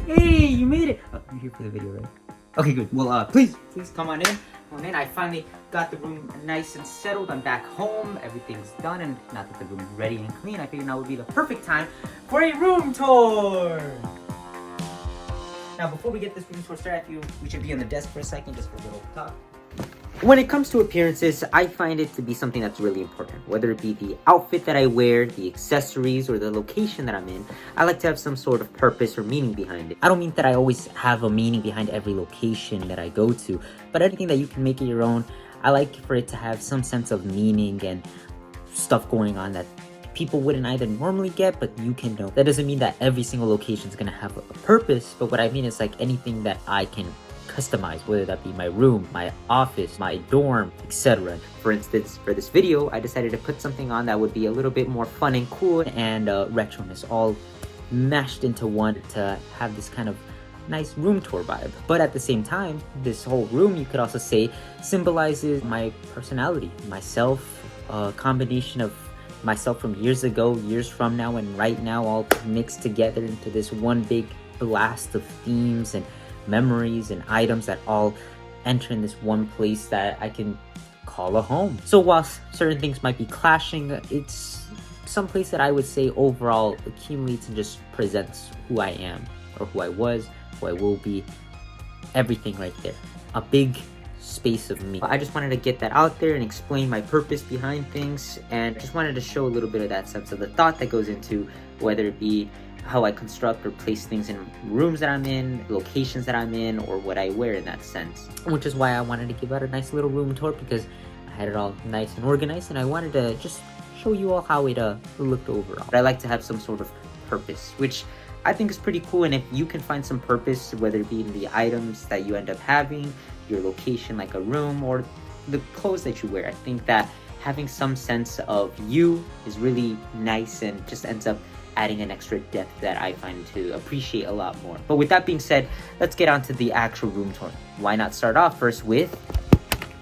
Hey, you made it! Oh, you're here for the video, right? Okay, good. Well, please come on in. Come on in. I finally got the room nice and settled. I'm back home. Everything's done, and now that the room is ready and clean, I figured now would be the perfect time for a room tour. Now, before we get this room tour started, I feel we should be on the desk for a second, just for a little talk. When it comes to appearances, I find it to be something that's really important. Whether it be the outfit that I wear, the accessories, or the location that I'm in, I like to have some sort of purpose or meaning behind it. I don't mean that I always have a meaning behind every location that I go to, but anything that you can make it your own, I like for it to have some sense of meaning and stuff going on that people wouldn't either normally get, but you can know. That doesn't mean that every single location is going to have a purpose, but what I mean is like anything that I can customize, whether that be my room, my office, my dorm, etc. For instance, for this video, I decided to put something on that would be a little bit more fun and cool and retroness, all mashed into one to have this kind of nice room tour vibe. But at the same time, this whole room, you could also say, symbolizes my personality, myself, a combination of myself from years ago, years from now, and right now, all mixed together into this one big blast of themes and memories and items that all enter in this one place that I can call a home. So while certain things might be clashing, it's some place that I would say overall accumulates and just presents who I am, or who I was, who I will be, everything right there. A big space of me. I just wanted to get that out there and explain my purpose behind things, and just wanted to show a little bit of that sense of the thought that goes into whether it be how I construct or place things in rooms that I'm in, locations that I'm in, or what I wear in that sense. Which is why I wanted to give out a nice little room tour, because I had it all nice and organized, and I wanted to just show you all how it looked overall. But I like to have some sort of purpose, which I think is pretty cool. And if you can find some purpose, whether it be in the items that you end up having, your location like a room, or the clothes that you wear, I think that having some sense of you is really nice and just ends up adding an extra depth that I find to appreciate a lot more. But with that being said, let's get on to the actual room tour. Why not start off first with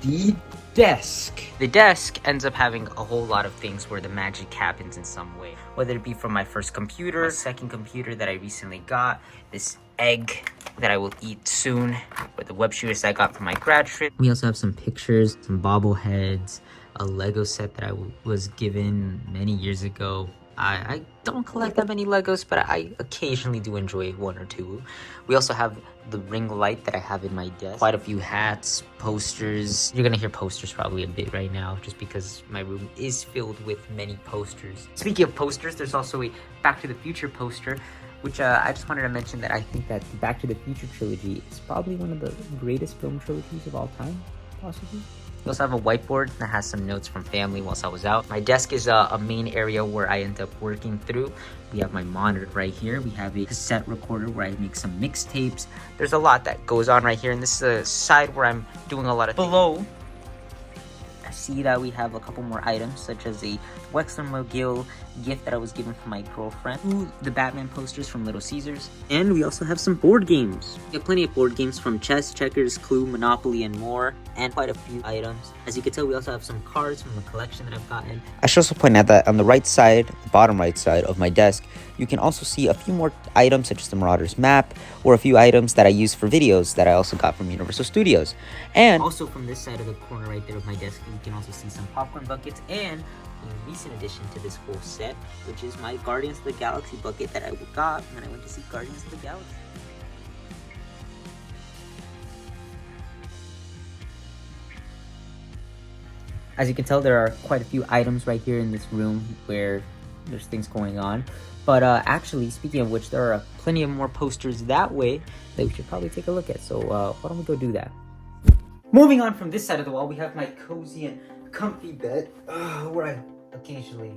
the desk? The desk ends up having a whole lot of things where the magic happens in some way. Whether it be from my first computer, my second computer that I recently got, this egg that I will eat soon, or the web shooters I got from my grad trip. We also have some pictures, some bobbleheads, a Lego set that I was given many years ago. I don't collect that many Legos, but I occasionally do enjoy one or two. We also have the ring light that I have in my desk. Quite a few hats, posters. You're gonna hear posters probably a bit right now, just because my room is filled with many posters. Speaking of posters, there's also a Back to the Future poster, which I just wanted to mention that I think that the Back to the Future trilogy is probably one of the greatest film trilogies of all time, possibly. We also have a whiteboard that has some notes from family whilst I was out. My desk is a main area where I end up working through. We have my monitor right here. We have a cassette recorder where I make some mixtapes. There's a lot that goes on right here, and this is a side where I'm doing a lot of things. Below, I see that we have a couple more items, such as a Wexler McGill gift that I was given from my girlfriend. Ooh, the Batman posters from Little Caesars. And we also have some board games. We have plenty of board games from chess, checkers, Clue, Monopoly, and more. And quite a few items. As you can tell, we also have some cards from the collection that I've gotten. I should also point out that on the right side, the bottom right side of my desk, you can also see a few more items such as the Marauders map, or a few items that I use for videos that I also got from Universal Studios. And also from this side of the corner right there of my desk, you can also see some popcorn buckets and a recent addition to this whole set, which is my Guardians of the Galaxy bucket that I got when I went to see Guardians of the Galaxy. As you can tell, there are quite a few items right here in this room where there's things going on. But actually, speaking of which, there are plenty of more posters that way that we should probably take a look at. So why don't we go do that? Moving on from this side of the wall, we have my cozy and comfy bed where I occasionally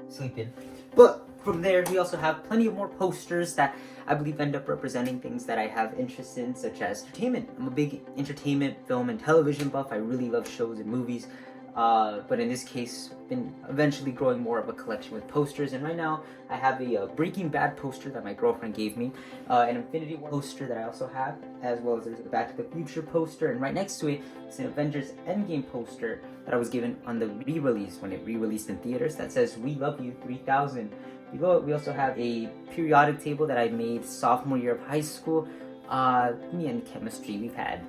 sleep in. But from there, we also have plenty of more posters that I believe end up representing things that I have interest in, such as entertainment. I'm a big entertainment, film, and television buff. I really love shows and movies. But in this case, been eventually growing more of a collection with posters, and right now I have a Breaking Bad poster that my girlfriend gave me, an Infinity War poster that I also have, as well as there's a Back to the Future poster, and right next to it is an Avengers Endgame poster that I was given on the re-release when it re-released in theaters that says "We Love You 3000." Below it, we also have a periodic table that I made sophomore year of high school. Me and chemistry, we've had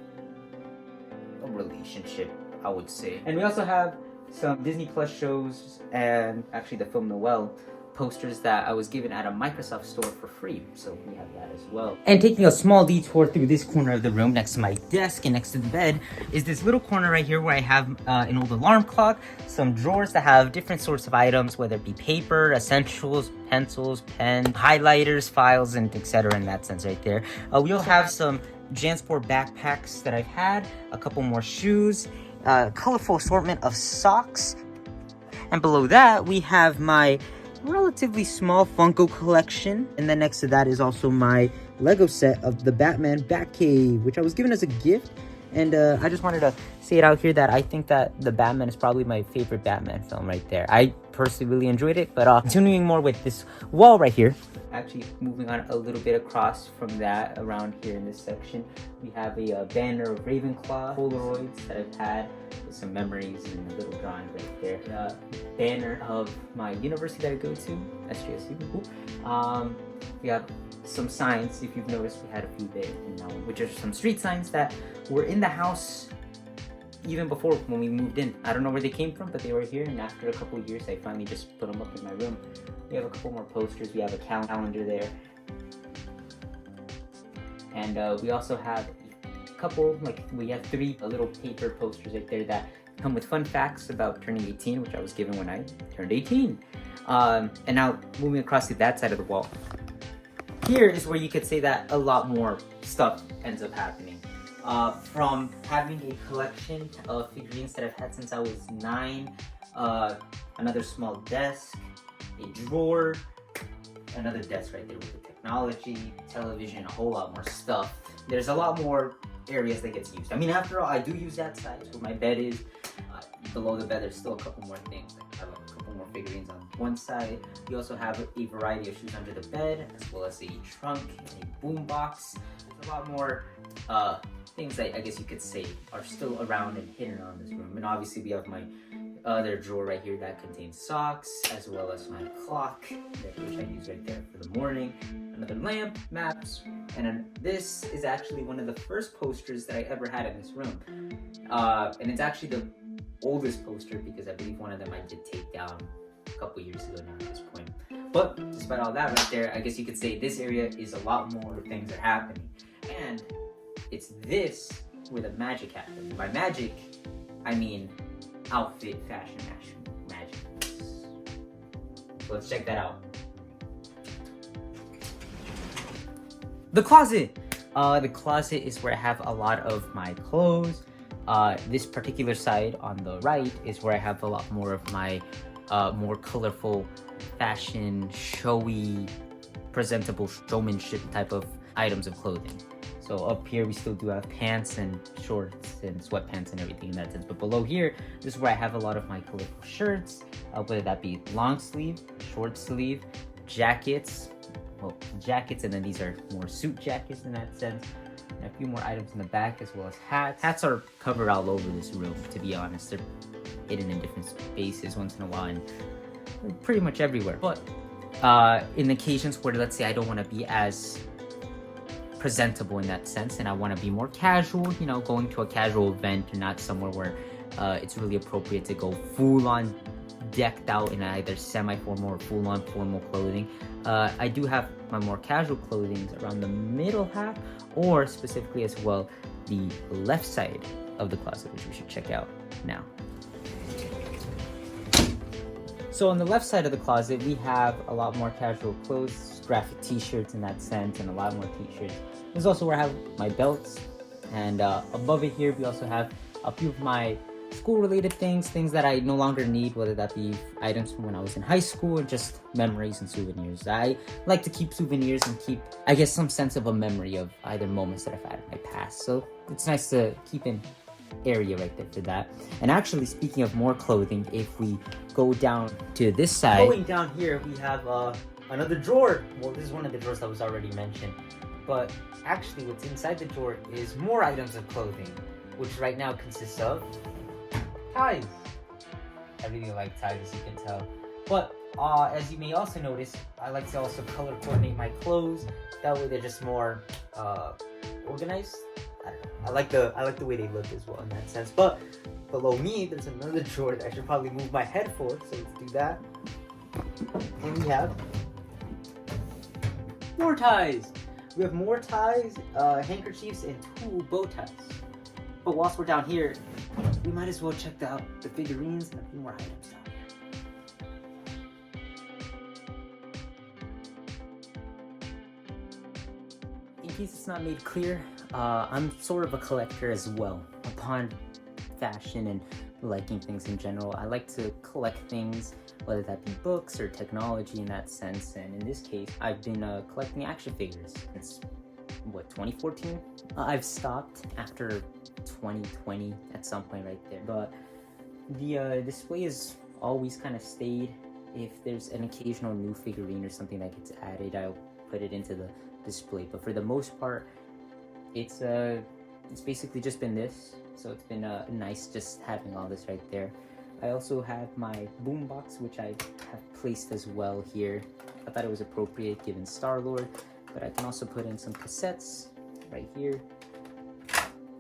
a relationship, I would say. And we also have some Disney Plus shows and actually the film Noelle posters that I was given at a Microsoft store for free, so we have that as well. And taking a small detour through this corner of the room next to my desk and next to the bed is this little corner right here where I have an old alarm clock, some drawers that have different sorts of items, whether it be paper, essentials, pencils, pens, highlighters, files, and etc. in that sense right there. We also have some JanSport backpacks that I've had, a couple more shoes, colorful assortment of socks, and below that we have my relatively small Funko collection, and then next to that is also my Lego set of the Batman Batcave, which I was given as a gift. And I just wanted to say it out here that I think that the Batman is probably my favorite Batman film right there. I personally really enjoyed it, but continuing more with this wall right here, actually moving on a little bit across from that around here in this section, we have a banner of Ravenclaw Polaroids that I've had with some memories and a little drawing right there. The banner of my university that I go to, SJSU. We have some signs. If you've noticed, we had a few there, which are some street signs that were in the house even before when we moved in. I don't know where they came from, but they were here, and after a couple of years I finally just put them up in my room. We have a couple more posters. We have a calendar there, and we also have a couple, we have 3 little paper posters right there that come with fun facts about turning 18, which I was given when I turned 18. And now moving across to that side of the wall, here is where you could say that a lot more stuff ends up happening. From having a collection of figurines that I've had since I was 9, another small desk, a drawer, another desk right there with the technology, television, a whole lot more stuff. There's a lot more areas that gets used. I mean, after all, I do use that side, so where my bed is. Below the bed, there's still a couple more things. I have a couple more figurines on one side. We also have a variety of shoes under the bed, as well as a trunk and a boom box. There's a lot more things that I guess you could say are still around and hidden around this room. And obviously we have my other drawer right here that contains socks, as well as my clock, which I use right there for the morning. Another lamp, maps, and then this is actually one of the first posters that I ever had in this room. And it's actually the oldest poster because I believe one of them I did take down a couple years ago now at this point. But despite all that right there, I guess you could say this area is a lot more things are happening. And it's this where the magic happens. By magic, I mean outfit, fashion, magic. So let's check that out. The closet. The closet is where I have a lot of my clothes. This particular side on the right is where I have a lot more of my more colorful, fashion, showy, presentable showmanship type of items of clothing. So up here we still do have pants and shorts and sweatpants and everything in that sense. But below here, this is where I have a lot of my colorful shirts, whether that be long sleeve, short sleeve, jackets, and then these are more suit jackets in that sense. And a few more items in the back, as well as hats. Hats are covered all over this room, to be honest. They're hidden in different spaces once in a while, and pretty much everywhere. But in occasions where, let's say, I don't want to be as presentable in that sense, and I want to be more casual, going to a casual event and not somewhere where it's really appropriate to go full-on decked out in either semi-formal or full-on formal clothing. I do have my more casual clothing around the middle half, or specifically as well the left side of the closet, which we should check out now. So on the left side of the closet, we have a lot more casual clothes, graphic t-shirts in that sense, and a lot more t-shirts. This is also where I have my belts, and above it here, we also have a few of my school-related things that I no longer need, whether that be items from when I was in high school or just memories and souvenirs. I like to keep souvenirs and keep, I guess, some sense of a memory of either moments that I've had in my past. So it's nice to keep an area right there for that. And actually, speaking of more clothing, if we go down to this side, going down here, we have another drawer. Well, this is one of the drawers that was already mentioned, but actually what's inside the drawer is more items of clothing, which right now consists of ties. I really like ties, as you can tell. But as you may also notice, I like to also color coordinate my clothes. That way they're just more organized. I don't know. I like the way they look as well in that sense. But below me, there's another drawer that I should probably move my head for. So let's do that. And we have more ties. We have more ties, handkerchiefs, and 2 bow ties. But whilst we're down here, we might as well check out the figurines and a few more items down here. In case it's not made clear, I'm sort of a collector as well. Upon fashion and liking things in general, I like to collect things, whether that be books or technology in that sense. And in this case, I've been collecting action figures since, what, 2014? I've stopped after 2020 at some point right there. But the display has always kind of stayed. If there's an occasional new figurine or something that gets added, I'll put it into the display. But for the most part, it's basically just been this. So it's been nice just having all this right there. I also have my boombox, which I have placed as well here. I thought it was appropriate given Star-Lord, but I can also put in some cassettes right here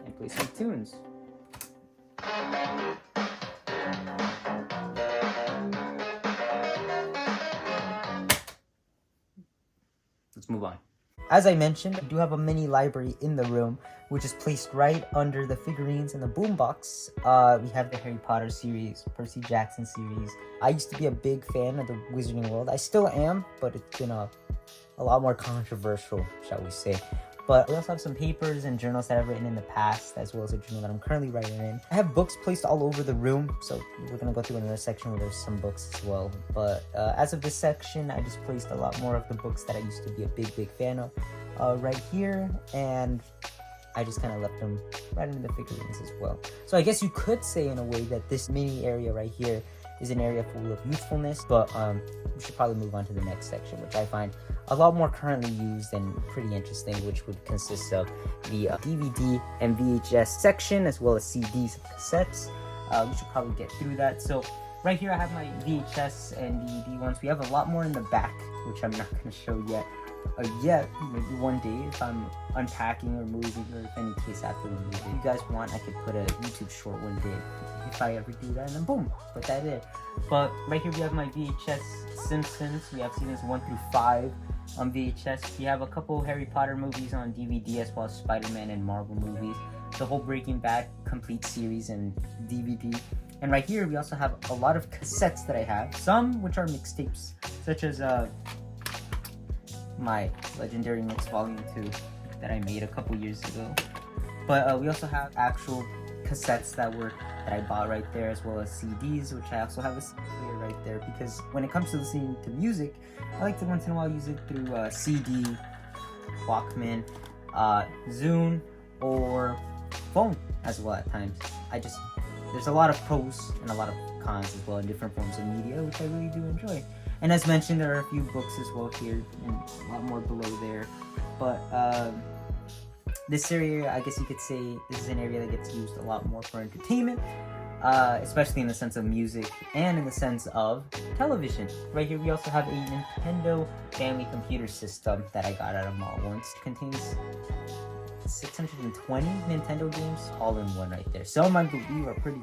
and play some tunes. Let's move on. As I mentioned, I do have a mini library in the room, which is placed right under the figurines and the boombox. We have the Harry Potter series, Percy Jackson series. I used to be a big fan of the Wizarding World. I still am, but it's been a lot more controversial, shall we say. But we also have some papers and journals that I've written in the past, as well as a journal that I'm currently writing in. I have books placed all over the room, so we're going to go through another section where there's some books as well. But as of this section, I just placed a lot more of the books that I used to be a big fan of right here, and I just kind of left them right into the figurines as well. So I guess you could say in a way that this mini area right here is an area full of youthfulness, but we should probably move on to the next section, which I find a lot more currently used and pretty interesting, which would consist of the DVD and VHS section, as well as CDs and cassettes. We should probably get through that. So right here I have my VHS and DVD ones. We have a lot more in the back, which I'm not going to show yet. Maybe one day if I'm unpacking or moving, or if any case after the movie. If you guys want, I could put a YouTube short one day if I ever do that, and then boom, put that in. But right here we have my VHS Simpsons. We have seasons 1 through 5 on VHS. We have a couple Harry Potter movies on DVD, as well as Spider-Man and Marvel movies. The whole Breaking Bad complete series and DVD. And right here we also have a lot of cassettes that I have, some which are mixtapes, such as my Legendary Mix Volume 2 that I made a couple years ago. But we also have actual cassettes that I bought right there, as well as CDs, which I also have a CD player right there, because when it comes to listening to music, I like to once in a while use it through CD, Walkman, Zune, or phone as well at times. There's a lot of pros and a lot of cons as well in different forms of media, which I really do enjoy. And as mentioned, there are a few books as well here, and a lot more below there. But this area, I guess you could say, this is an area that gets used a lot more for entertainment, especially in the sense of music and in the sense of television. Right here we also have a Nintendo family computer system that I got at a mall once. It contains 620 Nintendo games all in one right there. Some, I believe, are pretty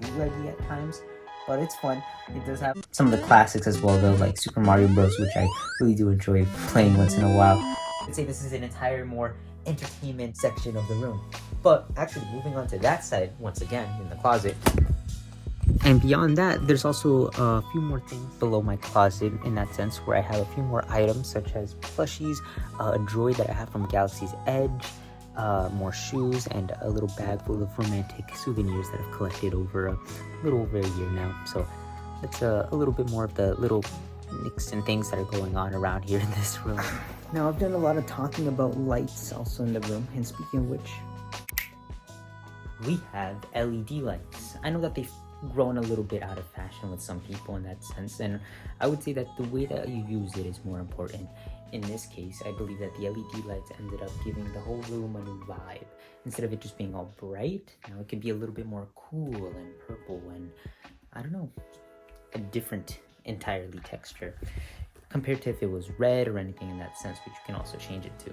bootleggy at times, but it's fun. It does have some of the classics as well, though, like Super Mario Bros., which I really do enjoy playing once in a while. I'd say this is an entire more entertainment section of the room. But actually, moving on to that side, once again, in the closet. And beyond that, there's also a few more things below my closet in that sense, where I have a few more items, such as plushies, a droid that I have from Galaxy's Edge, more shoes, and a little bag full of romantic souvenirs that I've collected over a little over a year now. So that's a little bit more of the little nicks and things that are going on around here in this room. Now, I've done a lot of talking about lights also in the room, and speaking of which, we have LED lights. I know that they've grown a little bit out of fashion with some people in that sense, and I would say that the way that you use it is more important. In this case, I believe that the LED lights ended up giving the whole room a new vibe. Instead of it just being all bright, now it can be a little bit more cool and purple, and I don't know, a different entirely texture compared to if it was red or anything in that sense, which you can also change it to.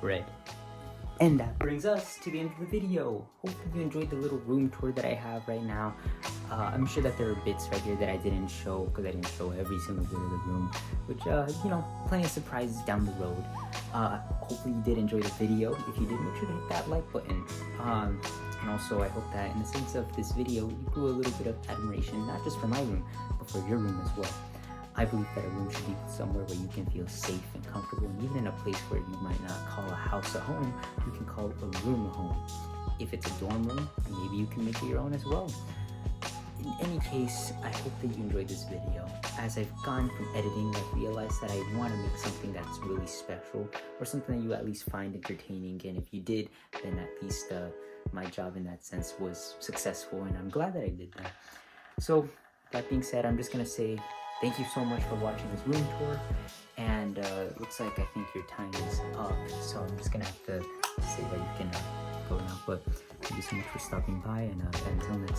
Red. And that brings us to the end of the video. Hopefully you enjoyed the little room tour that I have right now. I'm sure that there are bits right here that I didn't show because I didn't show every single bit of the room, which, you know, plenty of surprises down the road. Hopefully you did enjoy the video. If you did, make sure to hit that like button. And also I hope that in the sense of this video, you grew a little bit of admiration, not just for my room, but for your room as well. I believe that a room should be somewhere where you can feel safe and comfortable, and even in a place where you might not call a house a home, you can call a room a home. If it's a dorm room, maybe you can make it your own as well. In any case, I hope that you enjoyed this video. As I've gone from editing, I've realized that I want to make something that's really special, or something that you at least find entertaining, and if you did, then at least my job in that sense was successful, and I'm glad that I did that. So, that being said, I'm just going to say thank you so much for watching this room tour, and it looks like I think your time is up, so I'm just gonna have to say that you can go now, but thank you so much for stopping by, and until next time.